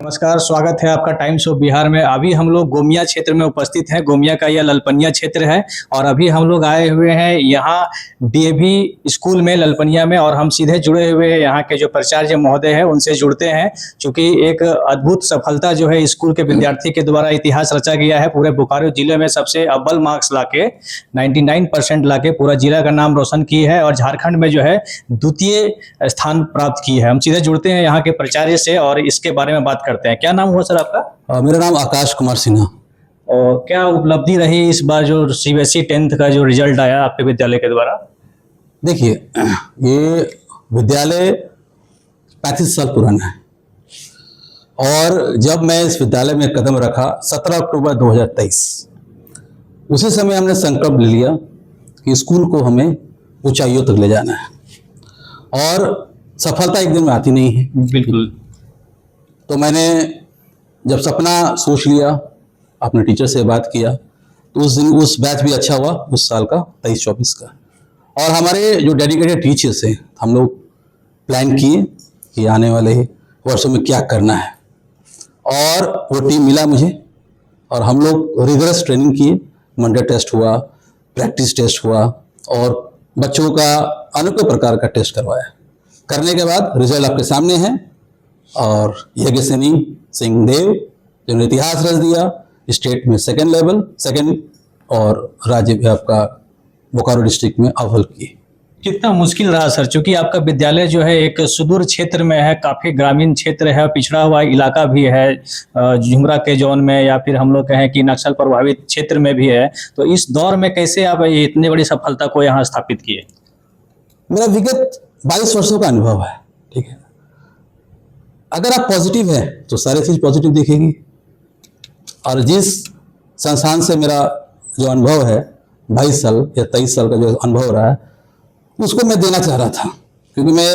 नमस्कार, स्वागत है आपका टाइम्स ऑफ बिहार में। अभी हम लोग गोमिया क्षेत्र में उपस्थित हैं। गोमिया का यह ललपनिया क्षेत्र है और अभी हम लोग आए हुए हैं यहाँ डीएवी स्कूल में ललपनिया में, और हम सीधे जुड़े हुए हैं यहाँ के जो प्राचार्य महोदय हैं उनसे जुड़ते हैं। चूँकि एक अद्भुत सफलता जो है स्कूल के विद्यार्थी के द्वारा इतिहास रचा गया है। पूरे बोकारो जिले में सबसे अव्वल मार्क्स लाके 99% लाके पूरा जिला का नाम रोशन की है और झारखंड में जो है द्वितीय स्थान प्राप्त की है। हम सीधे जुड़ते हैं यहाँ के प्राचार्य से और इसके बारे में बात करते हैं। क्या नाम हुआ सर आपका? मेरा नाम आकाश कुमार सिन्हा। और क्या उपलब्धि रही इस बार जो सीबीएसई 10th का जो रिजल्ट आया आपके विद्यालय के द्वारा? देखिए, ये विद्यालय 35 साल पुराना है और जब मैं इस विद्यालय में कदम रखा 17 अक्टूबर 2023, उसी समय हमने संकल्प ले लिया कि स्कूल को हमें ऊंचाइयों तक ले जाना है और सफलता एक दिन में आती नहीं है। बिल्कुल। तो मैंने जब सपना सोच लिया, अपने टीचर से बात किया, तो उस दिन उस बैच भी अच्छा हुआ उस साल का 23-24 का। और हमारे जो डेडिकेटेड टीचर्स हैं, हम लोग प्लान किए कि आने वाले वर्षों में क्या करना है और वो टीम मिला मुझे और हम लोग रिगरस ट्रेनिंग किए। मंडे टेस्ट हुआ, प्रैक्टिस टेस्ट हुआ और बच्चों का अनेकों प्रकार का टेस्ट करवाया। करने के बाद रिजल्ट आपके सामने है और यज्ञसेनी सिंह देव जिन्होंने इतिहास रच दिया, स्टेट में सेकंड और राज्य में आपका बोकारो डिस्ट्रिक्ट में अव्वल किए। कितना मुश्किल रहा सर, चूंकि आपका विद्यालय जो है एक सुदूर क्षेत्र में है, काफी ग्रामीण क्षेत्र है, पिछड़ा हुआ इलाका भी है, झुमरा के जोन में या फिर हम लोग कहें कि नक्सल प्रभावित क्षेत्र में भी है। तो इस दौर में कैसे आप इतनी बड़ी सफलता को यहाँ स्थापित किए? मेरा विगत 22 वर्षों का अनुभव है, ठीक है। अगर आप पॉजिटिव है तो सारी चीज पॉजिटिव दिखेगी और जिस संस्थान से मेरा जो अनुभव है 22 साल या 23 साल का जो अनुभव रहा है उसको मैं देना चाह रहा था, क्योंकि मैं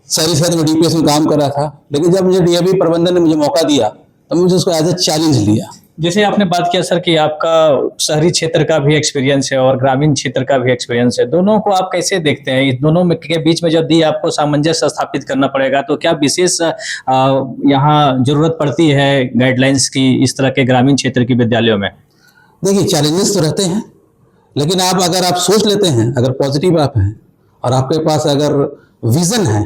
शहरी क्षेत्र में डीपीएस में काम कर रहा था। लेकिन जब मुझे डीएवी प्रबंधन ने मुझे मौका दिया तो मुझे उसको एज ए चैलेंज लिया। जैसे आपने बात किया सर कि आपका शहरी क्षेत्र का भी एक्सपीरियंस है और ग्रामीण क्षेत्र का भी एक्सपीरियंस है, दोनों को आप कैसे देखते हैं? इस दोनों में के बीच में जब भी आपको सामंजस्य स्थापित करना पड़ेगा तो क्या विशेष यहाँ जरूरत पड़ती है गाइडलाइंस की इस तरह के ग्रामीण क्षेत्र के विद्यालयों में? देखिए, चैलेंजेस तो रहते हैं, लेकिन अगर आप सोच लेते हैं, अगर पॉजिटिव आप हैं और आपके पास अगर विजन है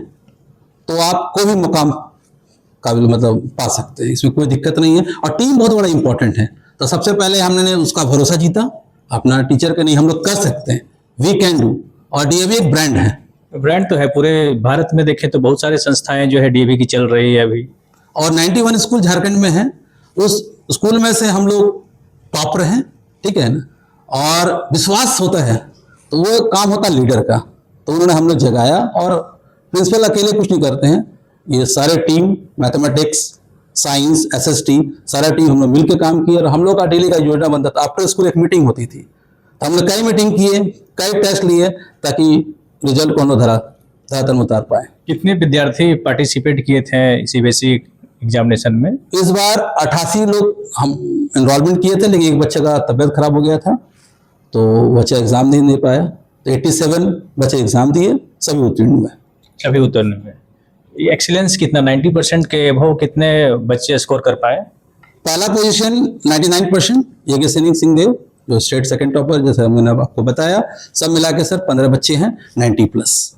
तो आप कोई भी मुकाम काबिल पा सकते हैं, इसमें कोई दिक्कत नहीं है। और टीम बहुत बड़ा इंपॉर्टेंट है। तो सबसे पहले हमने उसका भरोसा जीता अपना टीचर के, नहीं हम लोग कर सकते हैं, वी कैन डू। और डीएवी एक ब्रांड है। ब्रांड तो है, पूरे भारत में देखें तो बहुत सारे संस्थाएं जो है डीएवी की चल रही है अभी, और 91 स्कूल झारखंड में है। उस स्कूल में से हम लोग टॉपर हैं, ठीक है ना। और विश्वास होता है तो वो काम होता है लीडर का, तो उन्होंने हम लोग जगाया। और प्रिंसिपल अकेले कुछ नहीं करते हैं, ये सारे टीम मैथमेटिक्स, साइंस, एसएसटी सारा टीम हम लोग मिलकर काम किया। और हम लोग का डेली का योजना बनता था। आफ्टर स्कूल एक मीटिंग होती थी, तो हम लोग कई मीटिंग किए, कई टेस्ट लिए ताकि रिजल्ट को हम लोग धरातल में उतार पाए। कितने विद्यार्थी पार्टिसिपेट किए थे सीबीएसई एग्जामिनेशन में? इस बार 88 लोग हम एनरोलमेंट किए थे, लेकिन एक बच्चे का तबियत खराब हो गया था तो बच्चा एग्जाम नहीं दे पाया। तो 87 बच्चे एग्जाम दिए, सभी उत्तीर्ण हुए। सभी उत्तीर्ण हुए। एक्सीलेंस कितना, 90% के अबव कितने बच्चे स्कोर कर पाए? पहला पोजीशन 99% यज्ञसेनी सिंह देव जो स्टेट सेकंड टॉपर, जैसे मैंने आपको बताया। सब मिला के सर 15 बच्चे हैं 90+।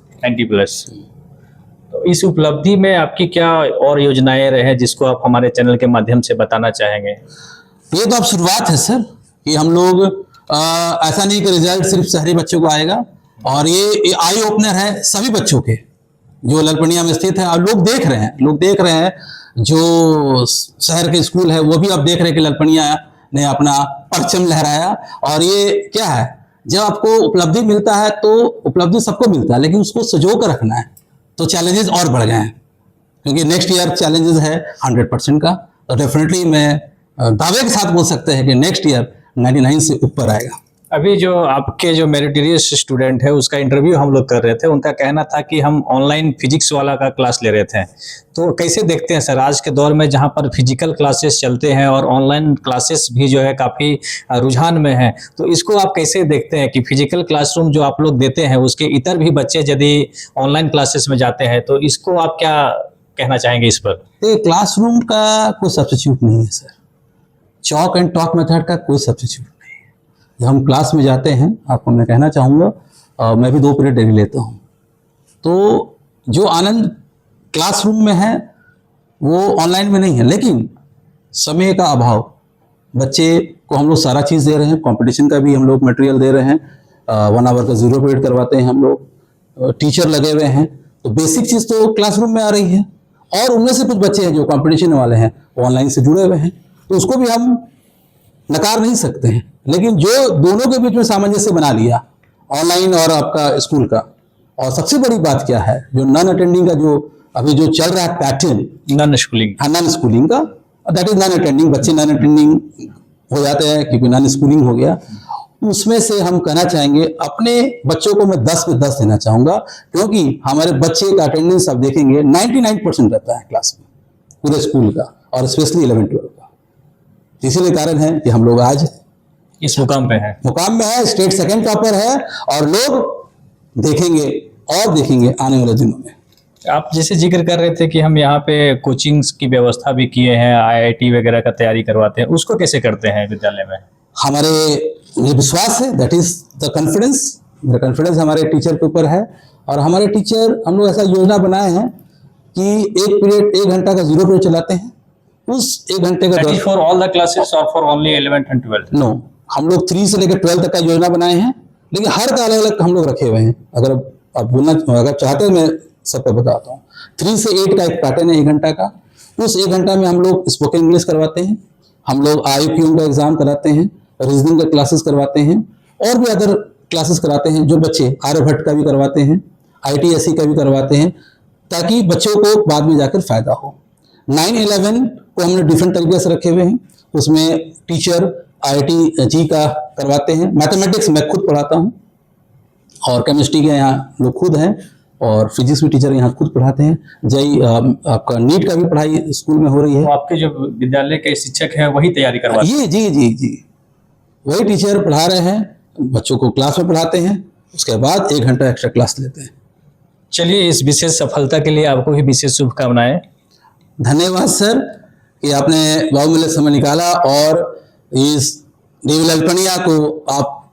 तो इस उपलब्धि में आपकी क्या और योजनाएं रहे जिसको आप हमारे चैनल के माध्यम से बताना चाहेंगे? ये तो अब शुरुआत है सर, कि हम लोग ऐसा नहीं कि रिजल्ट सिर्फ शहरी बच्चों को आएगा, और ये आई ओपनर है सभी बच्चों के जो ललपनिया में स्थित है। और लोग देख रहे हैं जो शहर के स्कूल है वो भी अब देख रहे हैं कि ललपनिया ने अपना परचम लहराया। और ये क्या है, जब आपको उपलब्धि मिलता है तो उपलब्धि सबको मिलता है, लेकिन उसको संजो कर रखना है। तो चैलेंजेस और बढ़ गए हैं, क्योंकि नेक्स्ट ईयर चैलेंजेस है 100% का। तो डेफिनेटली मैं दावे के साथ बोल सकते हैं कि नेक्स्ट ईयर 99 से ऊपर आएगा। अभी जो आपके जो मेरिटोरियस स्टूडेंट है उसका इंटरव्यू हम लोग कर रहे थे, उनका कहना था कि हम ऑनलाइन फिजिक्स वाला का क्लास ले रहे थे। तो कैसे देखते हैं सर आज के दौर में जहां पर फिजिकल क्लासेस चलते हैं और ऑनलाइन क्लासेस भी जो है काफ़ी रुझान में है, तो इसको आप कैसे देखते हैं कि फिजिकल क्लासरूम जो आप लोग देते हैं उसके इतर भी बच्चे यदि ऑनलाइन क्लासेस में जाते हैं तो इसको आप क्या कहना चाहेंगे इस पर? तो क्लासरूम का कोई सब्स्टिट्यूट नहीं है sir, chalk and talk method का कोई सब्स्टिट्यूट नहीं है। जब हम क्लास में जाते हैं, आपको मैं कहना चाहूँगा, मैं भी 2 पीरियड डेली लेता हूँ, तो जो आनंद क्लासरूम में है वो ऑनलाइन में नहीं है। लेकिन समय का अभाव, बच्चे को हम लोग सारा चीज़ दे रहे हैं, कंपटीशन का भी हम लोग मटेरियल दे रहे हैं, 1 आवर का 0 पीरियड करवाते हैं हम लोग, टीचर लगे हुए हैं, तो बेसिक चीज़ तो क्लासरूम में आ रही है। और उनमें से कुछ बच्चे हैं जो कंपटीशन वाले हैं, वो ऑनलाइन से जुड़े हुए हैं, तो उसको भी हम नकार नहीं सकते हैं। लेकिन जो दोनों के बीच में सामंजस्य बना लिया, ऑनलाइन और आपका स्कूल का, और सबसे बड़ी बात क्या है, जो नॉन अटेंडिंग का जो अभी जो चल रहा है pattern, non schooling, non schooling का, दैट इज नॉन अटेंडिंग, बच्चे नॉन अटेंडिंग हो जाते हैं क्योंकि नॉन स्कूलिंग हो गया। उसमें से हम कहना चाहेंगे, अपने बच्चों को मैं 10 में 10 देना चाहूँगा, क्योंकि हमारे बच्चे का अटेंडेंस आप देखेंगे 99% रहता है क्लास में, पूरे स्कूल का, और स्पेशली 11-12 का। इसीलिए कारण है कि हम लोग आज इस मुकाम पे है, स्टेट सेकंड टॉपर है, और लोग देखेंगे और देखेंगे आने वाले दिनों में। आप जैसे जिक्र कर रहे थे कि हम यहाँ पे कोचिंग्स की व्यवस्था भी किए हैं, IIT वगैरह का तैयारी करवाते हैं, उसको कैसे करते हैं विद्यालय में? हमारे मुझे विश्वास है, दैट इज द कॉन्फिडेंस, मेरा कॉन्फिडेंस हमारे टीचर के ऊपर है। और हमारे टीचर, हम लोग ऐसा योजना बनाए हैं कि 1 पीरियड 1 घंटा का 0 पीरियड चलाते हैं, उस 1 घंटे का फॉर ऑल द क्लासेस और for only 11th and 12th? No, हम लोग 3 से लेकर 12 तक का योजना बनाए हैं, लेकिन हर का अलग अलग हम लोग रखे हुए हैं। अगर आप बोलना, अगर चाहते हैं मैं सबको बताता हूँ। 3 से 8 का एक पैटर्न है 1 घंटा का, उस 1 घंटा में हम लोग स्पोकन इंग्लिश करवाते हैं, हम लोग IIQ का एग्जाम कराते हैं, रीजनिंग का क्लासेस करवाते हैं, और भी अदर क्लासेस कराते हैं। जो बच्चे आर्यभट्ट का भी करवाते हैं, ITSE का भी करवाते हैं, ताकि बच्चों को बाद में जाकर फायदा हो। 9-11 को हमने डिफरेंट तरीके से रखे हुए हैं, उसमें टीचर IIT का करवाते हैं, मैथमेटिक्स मैं खुद पढ़ाता हूँ, और केमिस्ट्री के यहाँ लोग खुद हैं, और फिजिक्स भी टीचर यहाँ खुद पढ़ाते हैं। आपका नीट का भी पढ़ाई स्कूल में हो रही है। तो आपके जो विद्यालय के शिक्षक हैं वही तैयारी करवाते हैं? जी, वही टीचर पढ़ा रहे हैं, बच्चों को क्लास में पढ़ाते हैं, उसके बाद 1 घंटा एक्स्ट्रा क्लास लेते हैं। चलिए, इस विशेष सफलता के लिए आपको भी विशेष शुभकामनाएं। धन्यवाद सर कि आपने बहुमूल्य समय निकाला, और इस देवी ललपनिया को आप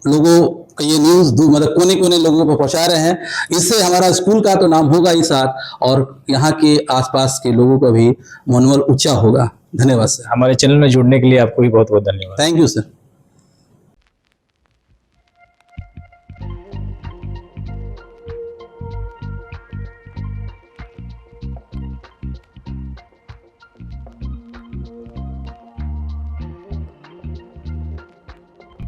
लोगों का ये न्यूज़ मतलब कोने कोने लोगों को पहुंचा रहे हैं। इससे हमारा स्कूल का तो नाम होगा ही साथ, और यहाँ के आसपास के लोगों का भी मनोबल ऊंचा होगा। धन्यवाद सर। हमारे चैनल में जुड़ने के लिए आपको भी बहुत बहुत धन्यवाद। Thank you sir.